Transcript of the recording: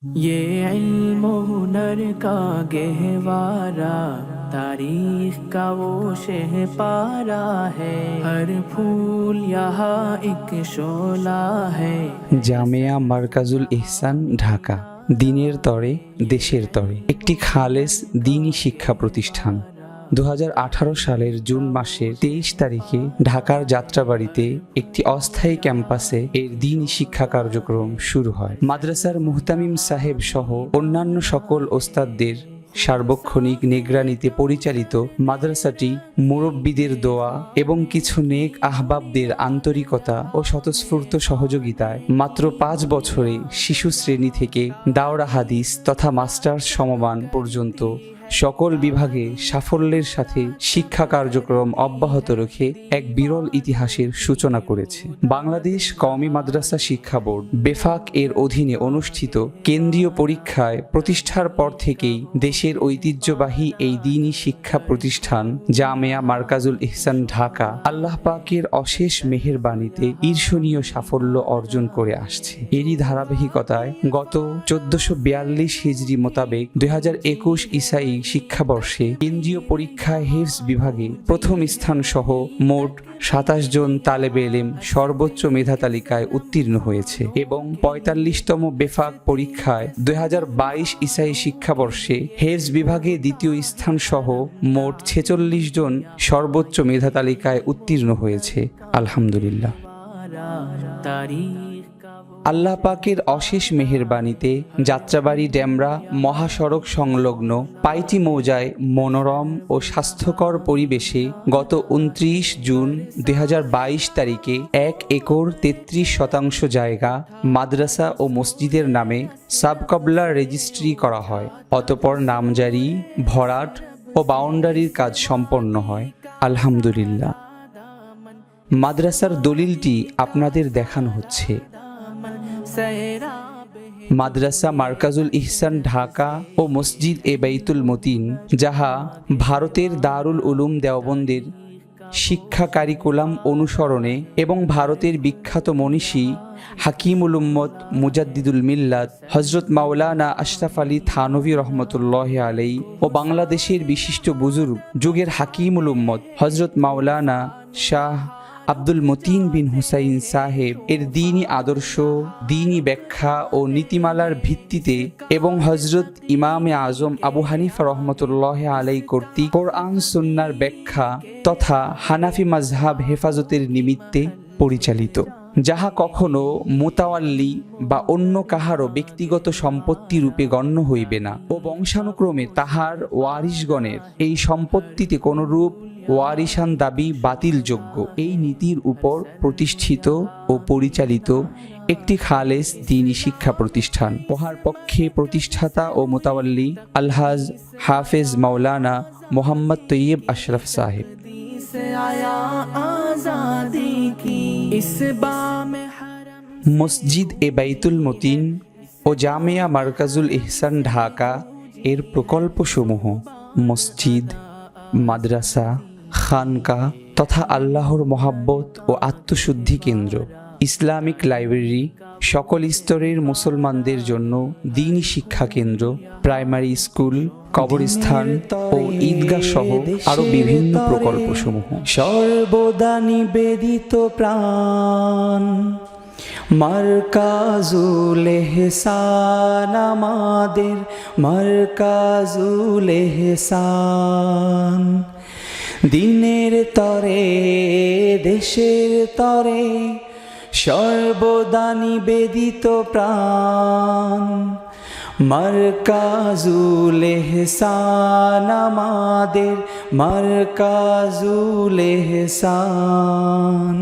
ये इल्म हुनर का गहवारा, तारीख का वो शहपारा है। हर फूल यहाँ एक शोला है। জামিয়া মারকাজুল ইহসান, ঢাকা। দিনের তরে দেশের তরে একটি খালেস দ্বীনি শিক্ষা প্রতিষ্ঠান। 2018 সালের জুন মাসের 23 তারিখে ঢাকার যাত্রাবাড়িতে একটি অস্থায়ী ক্যাম্পাসে এর দ্বীনি শিক্ষা কার্যক্রম শুরু হয়। মাদ্রাসার মুহতামিম সাহেব সহ অন্যান্য সকল ওস্তাদদের সার্বক্ষণিক নিগরানিতে পরিচালিত মাদ্রাসাটি মুরব্বীদের দোয়া এবং কিছু নেক আহবাবদের আন্তরিকতা ও স্বতঃস্ফূর্ত সহযোগিতায় মাত্র 5 বছরে শিশু শ্রেণী থেকে দাওরা হাদিস তথা মাস্টার্স সমমান পর্যন্ত সকল বিভাগে সাফল্যের সাথে শিক্ষা কার্যক্রম অব্যাহত রেখে এক বিরল ইতিহাসের সূচনা করেছে। বাংলাদেশ কওমি মাদ্রাসা শিক্ষা বোর্ড বেফাক এর অধীনে অনুষ্ঠিত কেন্দ্রীয় পরীক্ষায় প্রতিষ্ঠার পর থেকেই দেশের ঐতিহ্যবাহী এই দ্বীনি শিক্ষা প্রতিষ্ঠান জামিয়া মারকাজুল ইহসান ঢাকা আল্লাহ পাকের অশেষ মেহেরবানিতে ঈর্ষণীয় সাফল্য অর্জন করে আসছে। এরই ধারাবাহিকতায় গত 1442 হিজরি মোতাবেক 2021 ইসাই শিক্ষাবর্ষে কেন্দ্রীয় পরীক্ষায় হিফজ বিভাগে প্রথম স্থান সহ মোট 27 জন তালেবে ইলম সর্বোচ্চ মেধা তালিকায় উত্তীর্ণ হয়েছে এবং 45তম বেফাক পরীক্ষায় 2022 ইসাই শিক্ষাবর্ষে হিফজ বিভাগে দ্বিতীয় স্থান সহ মোট 46 জন সর্বোচ্চ মেধা তালিকায় উত্তীর্ণ হয়েছে। আলহামদুলিল্লাহ। আল্লাহ পাকের অশেষ মেহেরবানিতে যাত্রাবাড়ি ডেমরা মহাসড়ক সংলগ্ন পাইটি মৌজায় মনোরম ও স্বাস্থ্যকর পরিবেশে গত 29 জুন 2022 তারিখে 1 একর 33% জায়গা মাদ্রাসা ও মসজিদের নামে সাবকবলা রেজিস্ট্রি করা হয়। অতঃপর নামজারি, ভরাট ও বাউন্ডারির কাজ সম্পন্ন হয়। আলহামদুলিল্লাহ। মাদ্রাসার দলিলটি আপনাদের দেখানো হচ্ছে। মাদ্রাসা মারকাজুল ইহসান ঢাকা ও মসজিদ এ বাইতুল মতিন, যাহা ভারতের দারুল উলুম দেওবন্দের শিক্ষা কারিকুলাম অনুসরণে এবং ভারতের বিখ্যাত মনীষী হাকিমুল উম্মত মুজাদ্দিদুল মিল্লাত হজরত মাওলানা আশরাফ আলী থানভী রহমতুল্লাহ আলাই ও বাংলাদেশের বিশিষ্ট বুজুর্গ যুগের হাকিমুল উম্মত হজরত মাওলানা শাহ আব্দুল মতিন বিন হুসাইন সাহেব এর দ্বীনি আদর্শ, দ্বীনি ব্যাখ্যা ও নীতিমালার ভিত্তিতে এবং হজরত ইমামে আজম আবু হানিফা রহমতুল্লাহ আলাই কর্তৃক কোরআন সুন্নাহর ব্যাখ্যা তথা হানাফি মাযহাব হেফাজতের নিমিত্তে পরিচালিত, যাহা কখনো মুতাওয়াল্লি বা অন্য কাহারও ব্যক্তিগত সম্পত্তি রূপে গণ্য হইবে না ও বংশানুক্রমে তাহার ওয়ারিশগণের এই সম্পত্তিতে কোনরূপ ওয়ারিশান দাবি বাতিলযোগ্য, এই নীতির উপর প্রতিষ্ঠিত ও পরিচালিত একটি খালেস দ্বীনি শিক্ষা প্রতিষ্ঠান। উহার পক্ষে প্রতিষ্ঠাতা ও মুতাওয়াল্লি আলহাজ হাফেজ মাওলানা মোহাম্মদ তৈয়ব আশরাফ সাহেব। মসজিদ এ বাইতুল মতিন ও জামিয়া মারকাজুল ইহসান ঢাকা এর প্রকল্পসমূহ মসজিদ, মাদ্রাসা, খানকা তথা আল্লাহর মহাব্বত ও আত্মশুদ্ধি কেন্দ্র, ইসলামিক লাইব্রেরি, সকল স্তরের মুসলমানদের জন্য দ্বীনি শিক্ষা কেন্দ্র, প্রাইমারি স্কুল, কবরস্থান ও ঈদগাহ সহ আরো বিভিন্ন প্রকল্পসমূহ। সর্বদা নিবেদিত প্রাণ মারকাজুল ইহসান, আমাদের মারকাজুল ইহসান। দিনের তরে দেশের তরে সর্বদা নিবেদিত প্রাণ মারকাজুল ইহসান, আমাদের মারকাজুল ইহসান।